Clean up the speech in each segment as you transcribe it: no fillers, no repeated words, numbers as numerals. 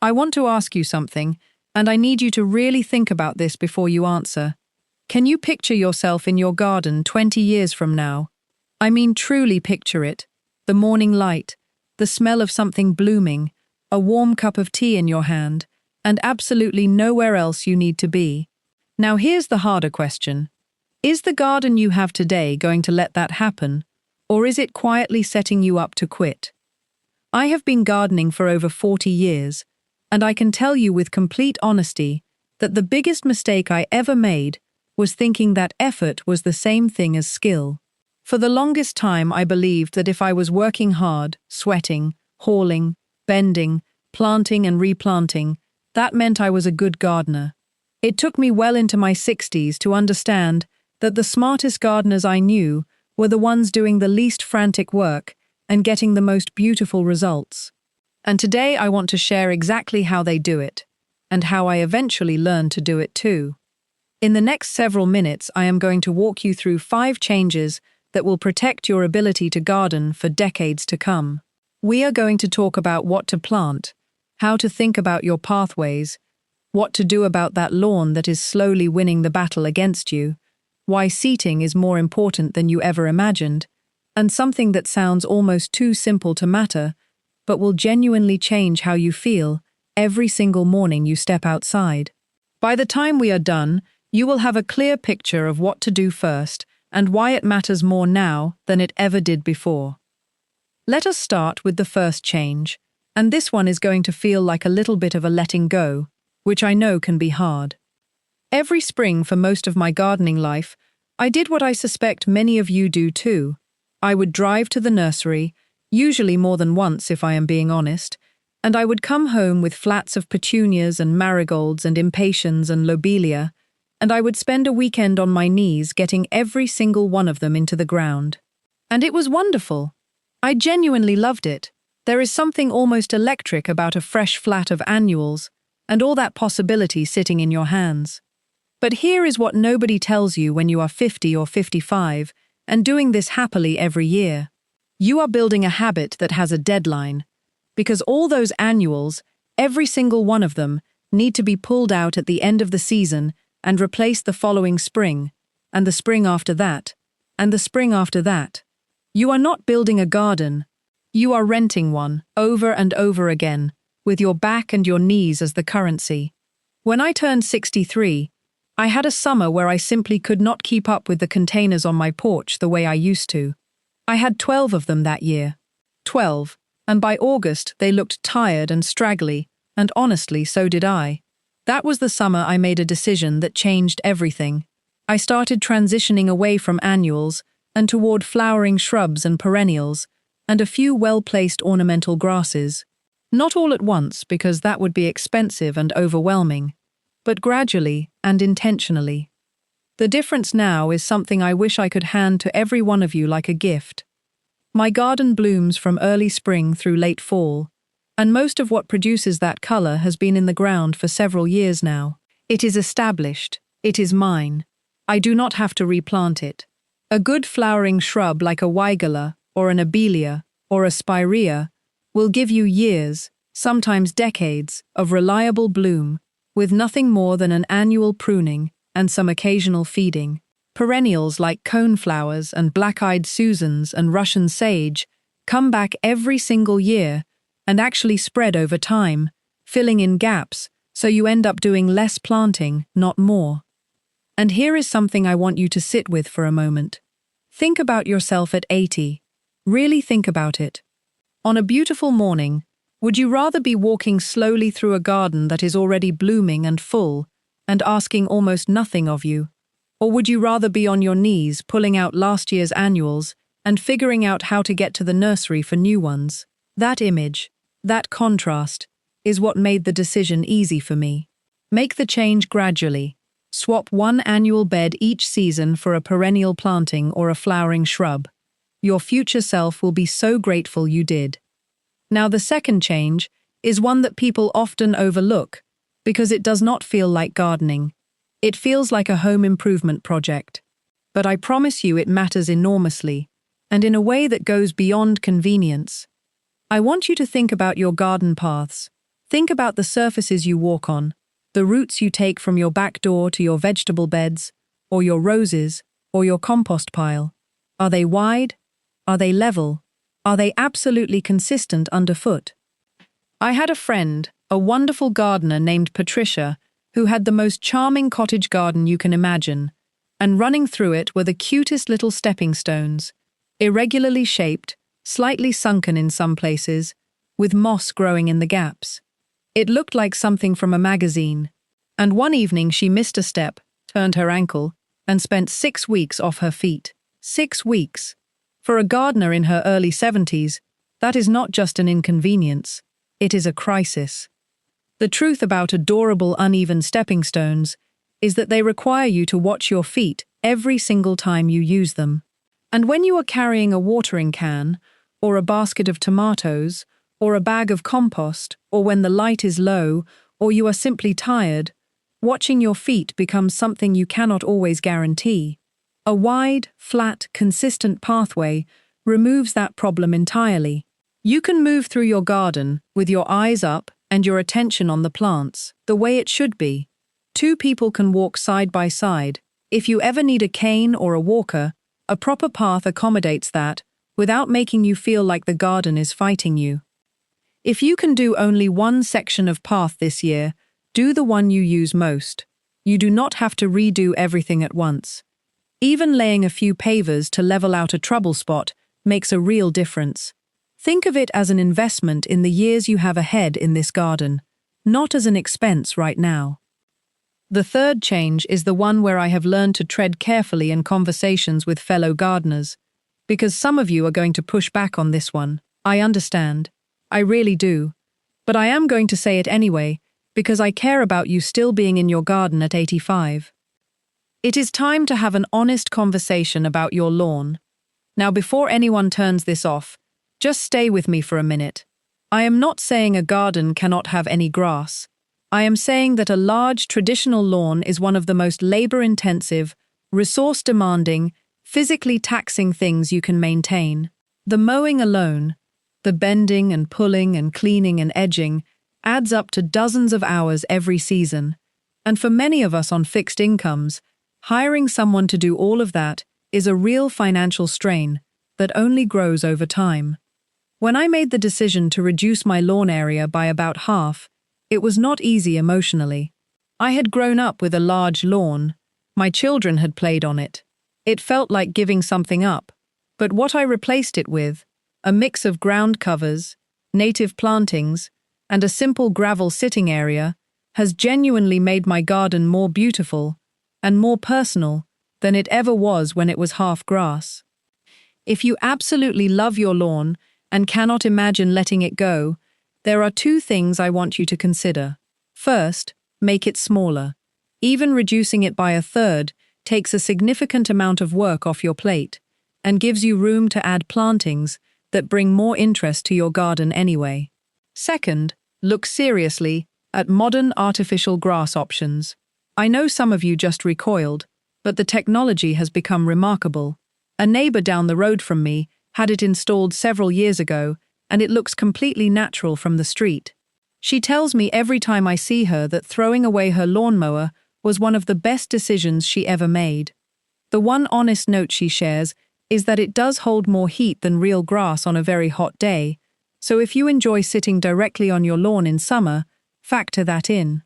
I want to ask you something, and I need you to really think about this before you answer. Can you picture yourself in your garden 20 years from now? I mean, truly picture it. The morning light, the smell of something blooming, a warm cup of tea in your hand, and absolutely nowhere else you need to be. Now here's the harder question. Is the garden you have today going to let that happen, or is it quietly setting you up to quit? I have been gardening for over 40 years, and I can tell you with complete honesty that the biggest mistake I ever made was thinking that effort was the same thing as skill. For the longest time, I believed that if I was working hard, sweating, hauling, bending, planting and replanting, that meant I was a good gardener. It took me well into my 60s to understand that the smartest gardeners I knew were the ones doing the least frantic work and getting the most beautiful results. And today I want to share exactly how they do it, and how I eventually learned to do it too. In the next several minutes, I am going to walk you through 5 changes that will protect your ability to garden for decades to come. We are going to talk about what to plant, how to think about your pathways, what to do about that lawn that is slowly winning the battle against you, why seating is more important than you ever imagined, and something that sounds almost too simple to matter, but will genuinely change how you feel every single morning you step outside. By the time we are done, you will have a clear picture of what to do first and why it matters more now than it ever did before. Let us start with the first change, and this one is going to feel like a little bit of a letting go, which I know can be hard. Every spring for most of my gardening life, I did what I suspect many of you do too. I would drive to the nursery, usually more than once if I am being honest, and I would come home with flats of petunias and marigolds and impatiens and lobelia, and I would spend a weekend on my knees getting every single one of them into the ground. And it was wonderful. I genuinely loved it. There is something almost electric about a fresh flat of annuals, and all that possibility sitting in your hands. But here is what nobody tells you when you are 50 or 55, and doing this happily every year. You are building a habit that has a deadline, because all those annuals, every single one of them, need to be pulled out at the end of the season and replaced the following spring, and the spring after that, and the spring after that. You are not building a garden. You are renting one, over and over again, with your back and your knees as the currency. When I turned 63, I had a summer where I simply could not keep up with the containers on my porch the way I used to. I had 12 of them that year. 12, and by August they looked tired and straggly, and honestly, so did I. That was the summer I made a decision that changed everything. I started transitioning away from annuals and toward flowering shrubs and perennials, and a few well-placed ornamental grasses. Not all at once, because that would be expensive and overwhelming, but gradually and intentionally. The difference now is something I wish I could hand to every one of you like a gift. My garden blooms from early spring through late fall, and most of what produces that color has been in the ground for several years now. It is established. It is mine. I do not have to replant it. A good flowering shrub like a weigela, or an abelia, or a spirea will give you years, sometimes decades, of reliable bloom, with nothing more than an annual pruning and some occasional feeding. Perennials like coneflowers and black-eyed Susans and Russian sage come back every single year and actually spread over time, filling in gaps, so you end up doing less planting, not more. And here is something I want you to sit with for a moment. Think about yourself at 80. Really think about it. On a beautiful morning, would you rather be walking slowly through a garden that is already blooming and full, and asking almost nothing of you? Or would you rather be on your knees pulling out last year's annuals and figuring out how to get to the nursery for new ones? That image, that contrast, is what made the decision easy for me. Make the change gradually. Swap one annual bed each season for a perennial planting or a flowering shrub. Your future self will be so grateful you did. Now, the second change is one that people often overlook because it does not feel like gardening. It feels like a home improvement project. But I promise you it matters enormously, and in a way that goes beyond convenience. I want you to think about your garden paths. Think about the surfaces you walk on, the routes you take from your back door to your vegetable beds, or your roses, or your compost pile. Are they wide? Are they level? Are they absolutely consistent underfoot? I had a friend, a wonderful gardener named Patricia, who had the most charming cottage garden you can imagine, and running through it were the cutest little stepping stones, irregularly shaped, slightly sunken in some places, with moss growing in the gaps. It looked like something from a magazine, and one evening she missed a step, turned her ankle, and spent 6 weeks off her feet. 6 weeks. For a gardener in her early 70s, that is not just an inconvenience, it is a crisis. The truth about adorable uneven stepping stones is that they require you to watch your feet every single time you use them. And when you are carrying a watering can, or a basket of tomatoes, or a bag of compost, or when the light is low, or you are simply tired, watching your feet becomes something you cannot always guarantee. A wide, flat, consistent pathway removes that problem entirely. You can move through your garden with your eyes up and your attention on the plants, the way it should be. 2 people can walk side by side. If you ever need a cane or a walker, a proper path accommodates that without making you feel like the garden is fighting you. If you can do only one section of path this year, do the one you use most. You do not have to redo everything at once. Even laying a few pavers to level out a trouble spot makes a real difference. Think of it as an investment in the years you have ahead in this garden, not as an expense right now. The third change is the one where I have learned to tread carefully in conversations with fellow gardeners, because some of you are going to push back on this one. I understand. I really do. But I am going to say it anyway, because I care about you still being in your garden at 85. It is time to have an honest conversation about your lawn. Now, before anyone turns this off, just stay with me for a minute. I am not saying a garden cannot have any grass. I am saying that a large traditional lawn is one of the most labor-intensive, resource-demanding, physically taxing things you can maintain. The mowing alone, the bending and pulling and cleaning and edging, adds up to dozens of hours every season. And for many of us on fixed incomes, hiring someone to do all of that is a real financial strain that only grows over time. When I made the decision to reduce my lawn area by about half, it was not easy emotionally. I had grown up with a large lawn. My children had played on it. It felt like giving something up. But what I replaced it with, a mix of ground covers, native plantings, and a simple gravel sitting area, has genuinely made my garden more beautiful and more personal than it ever was when it was half grass. If you absolutely love your lawn and cannot imagine letting it go, there are 2 things I want you to consider. First, make it smaller. Even reducing it by a third takes a significant amount of work off your plate and gives you room to add plantings that bring more interest to your garden anyway. Second, look seriously at modern artificial grass options. I know some of you just recoiled, but the technology has become remarkable. A neighbor down the road from me had it installed several years ago, and it looks completely natural from the street. She tells me every time I see her that throwing away her lawnmower was one of the best decisions she ever made. The one honest note she shares is that it does hold more heat than real grass on a very hot day, so if you enjoy sitting directly on your lawn in summer, factor that in.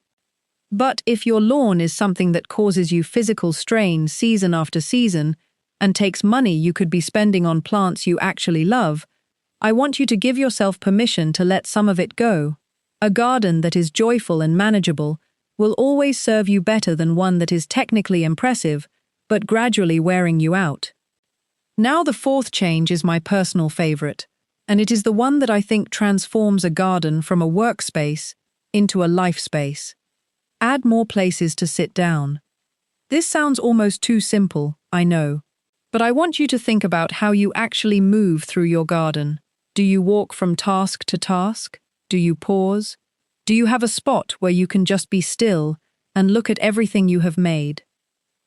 But if your lawn is something that causes you physical strain season after season, and takes money you could be spending on plants you actually love, I want you to give yourself permission to let some of it go. A garden that is joyful and manageable will always serve you better than one that is technically impressive, but gradually wearing you out. Now the 4th change is my personal favorite, and it is the one that I think transforms a garden from a workspace into a life space. Add more places to sit down. This sounds almost too simple, I know. But I want you to think about how you actually move through your garden. Do you walk from task to task? Do you pause? Do you have a spot where you can just be still and look at everything you have made?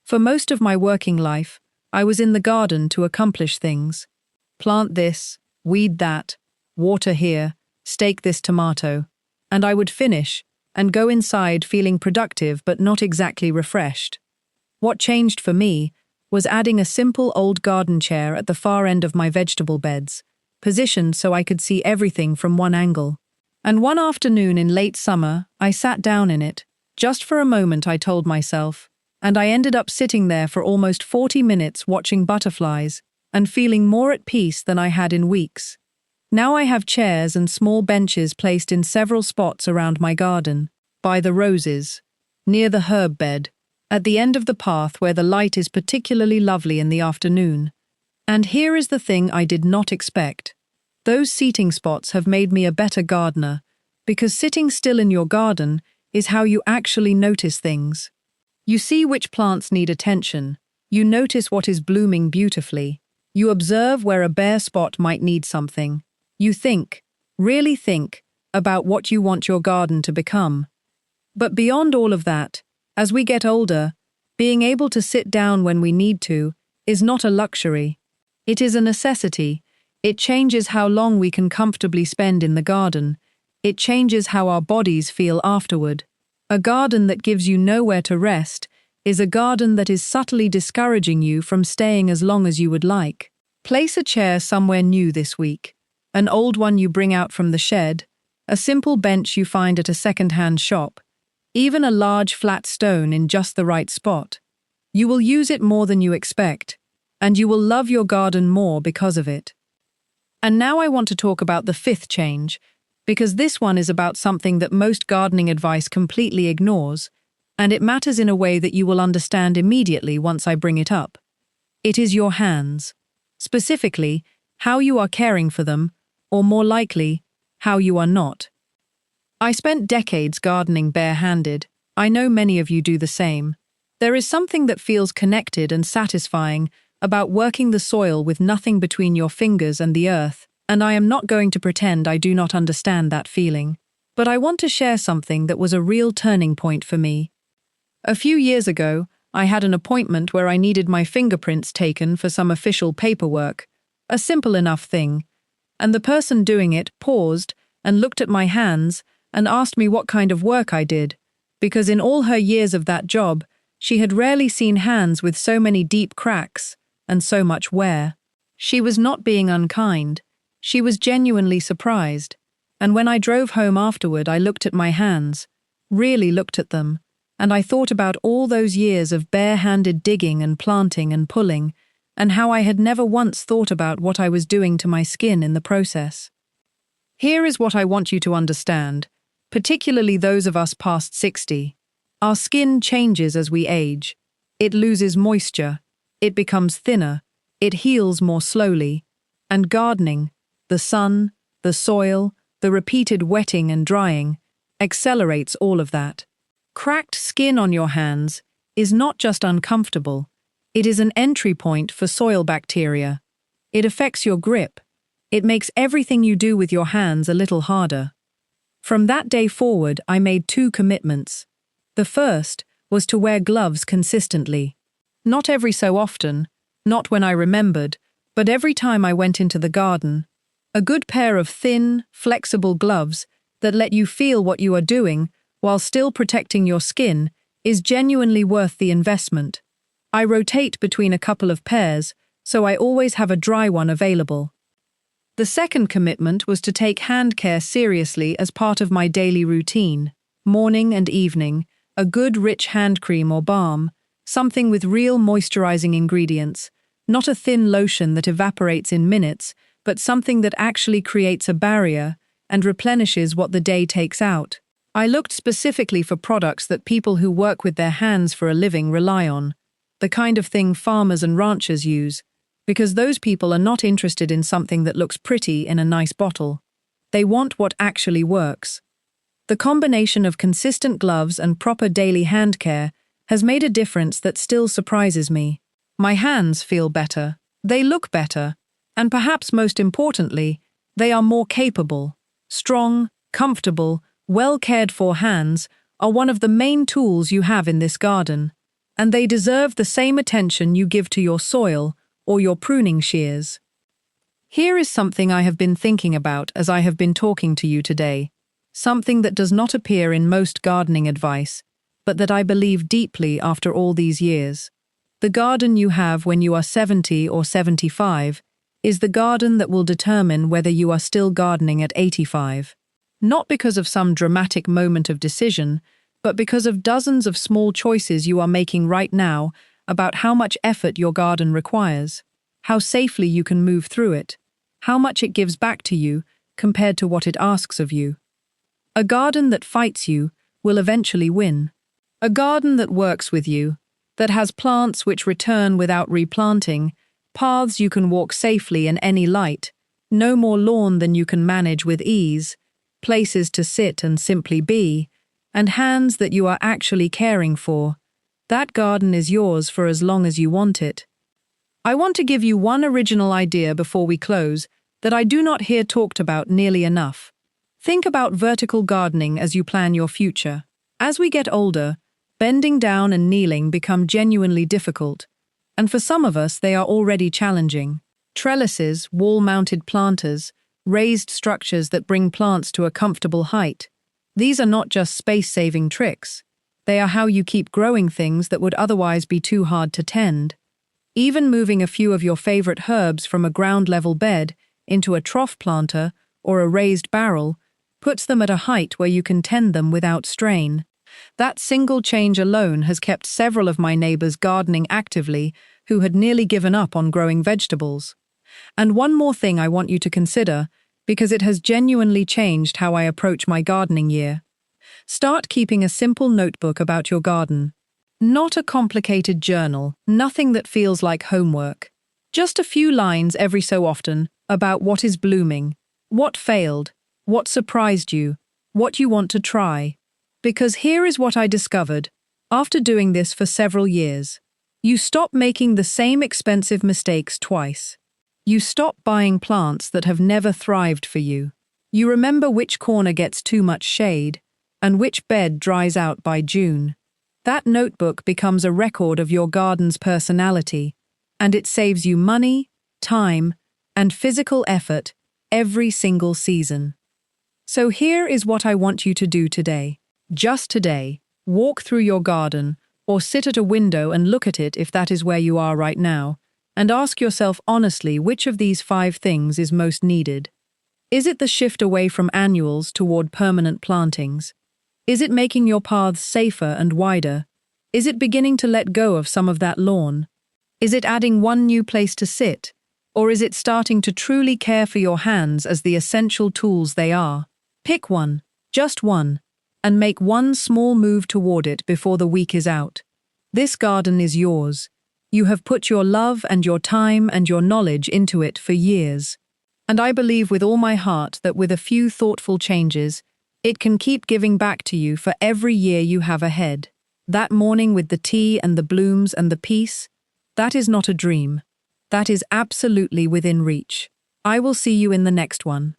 For most of my working life, I was in the garden to accomplish things. Plant this, weed that, water here, stake this tomato. and I would finish and go inside feeling productive but not exactly refreshed. What changed for me was adding a simple old garden chair at the far end of my vegetable beds, positioned so I could see everything from one angle. And one afternoon in late summer, I sat down in it, just for a moment, I told myself, and I ended up sitting there for almost 40 minutes watching butterflies and feeling more at peace than I had in weeks. Now I have chairs and small benches placed in several spots around my garden, by the roses, near the herb bed, at the end of the path where the light is particularly lovely in the afternoon. And here is the thing I did not expect. Those seating spots have made me a better gardener, because sitting still in your garden is how you actually notice things. You see which plants need attention, you notice what is blooming beautifully, you observe where a bare spot might need something. You think, really think, about what you want your garden to become. But beyond all of that, as we get older, being able to sit down when we need to is not a luxury. It is a necessity. It changes how long we can comfortably spend in the garden. It changes how our bodies feel afterward. A garden that gives you nowhere to rest is a garden that is subtly discouraging you from staying as long as you would like. Place a chair somewhere new this week. An old one you bring out from the shed, a simple bench you find at a second-hand shop, even a large flat stone in just the right spot. You will use it more than you expect, and you will love your garden more because of it. And now I want to talk about the fifth change, because this one is about something that most gardening advice completely ignores, and it matters in a way that you will understand immediately once I bring it up. It is your hands. Specifically, how you are caring for them, or more likely, how you are not. I spent decades gardening bare-handed. I know many of you do the same. There is something that feels connected and satisfying about working the soil with nothing between your fingers and the earth, and I am not going to pretend I do not understand that feeling. But I want to share something that was a real turning point for me. A few years ago, I had an appointment where I needed my fingerprints taken for some official paperwork, a simple enough thing, and the person doing it paused and looked at my hands and asked me what kind of work I did, because in all her years of that job, she had rarely seen hands with so many deep cracks and so much wear. She was not being unkind. She was genuinely surprised, and when I drove home afterward, I looked at my hands, really looked at them, and I thought about all those years of bare-handed digging and planting and pulling, and how I had never once thought about what I was doing to my skin in the process. Here is what I want you to understand, particularly those of us past 60. Our skin changes as we age. It loses moisture, it becomes thinner, it heals more slowly, and gardening, the sun, the soil, the repeated wetting and drying, accelerates all of that. Cracked skin on your hands is not just uncomfortable, it is an entry point for soil bacteria. It affects your grip. It makes everything you do with your hands a little harder. From that day forward, I made 2 commitments. The first was to wear gloves consistently. Not every so often, not when I remembered, but every time I went into the garden. A good pair of thin, flexible gloves that let you feel what you are doing while still protecting your skin is genuinely worth the investment. I rotate between a couple of pairs, so I always have a dry one available. The second commitment was to take hand care seriously as part of my daily routine. Morning and evening, a good rich hand cream or balm, something with real moisturizing ingredients, not a thin lotion that evaporates in minutes, but something that actually creates a barrier and replenishes what the day takes out. I looked specifically for products that people who work with their hands for a living rely on, the kind of thing farmers and ranchers use, because those people are not interested in something that looks pretty in a nice bottle. They want what actually works. The combination of consistent gloves and proper daily hand care has made a difference that still surprises me. My hands feel better, they look better, and perhaps most importantly, they are more capable. Strong, comfortable, well-cared-for hands are one of the main tools you have in this garden, and they deserve the same attention you give to your soil or your pruning shears. Here is something I have been thinking about as I have been talking to you today. something that does not appear in most gardening advice, but that I believe deeply after all these years. The garden you have when you are 70 or 75 is the garden that will determine whether you are still gardening at 85. Not because of some dramatic moment of decision, but because of dozens of small choices you are making right now about how much effort your garden requires, how safely you can move through it, how much it gives back to you compared to what it asks of you. A garden that fights you will eventually win. A garden that works with you, that has plants which return without replanting, paths you can walk safely in any light, no more lawn than you can manage with ease, places to sit and simply be, and hands that you are actually caring for. That garden is yours for as long as you want it. I want to give you one original idea before we close that I do not hear talked about nearly enough. Think about vertical gardening as you plan your future. As we get older, bending down and kneeling become genuinely difficult, and for some of us they are already challenging. Trellises, wall-mounted planters, raised structures that bring plants to a comfortable height. These are not just space-saving tricks. They are how you keep growing things that would otherwise be too hard to tend. Even moving a few of your favorite herbs from a ground-level bed into a trough planter or a raised barrel puts them at a height where you can tend them without strain. That single change alone has kept several of my neighbors gardening actively who had nearly given up on growing vegetables. And one more thing I want you to consider, because it has genuinely changed how I approach my gardening year. Start keeping a simple notebook about your garden. Not a complicated journal, nothing that feels like homework. Just a few lines every so often about what is blooming, what failed, what surprised you, what you want to try. Because here is what I discovered, after doing this for several years. You stop making the same expensive mistakes twice. You stop buying plants that have never thrived for you. You remember which corner gets too much shade, and which bed dries out by June. That notebook becomes a record of your garden's personality, and it saves you money, time, and physical effort every single season. So here is what I want you to do today. Just today, walk through your garden, or sit at a window and look at it if that is where you are right now, and ask yourself honestly which of these 5 things is most needed. Is it the shift away from annuals toward permanent plantings? Is it making your paths safer and wider? Is it beginning to let go of some of that lawn? Is it adding one new place to sit? Or is it starting to truly care for your hands as the essential tools they are? Pick one, just one, and make one small move toward it before the week is out. This garden is yours. You have put your love and your time and your knowledge into it for years. And I believe with all my heart that with a few thoughtful changes, it can keep giving back to you for every year you have ahead. That morning with the tea and the blooms and the peace, that is not a dream. That is absolutely within reach. I will see you in the next one.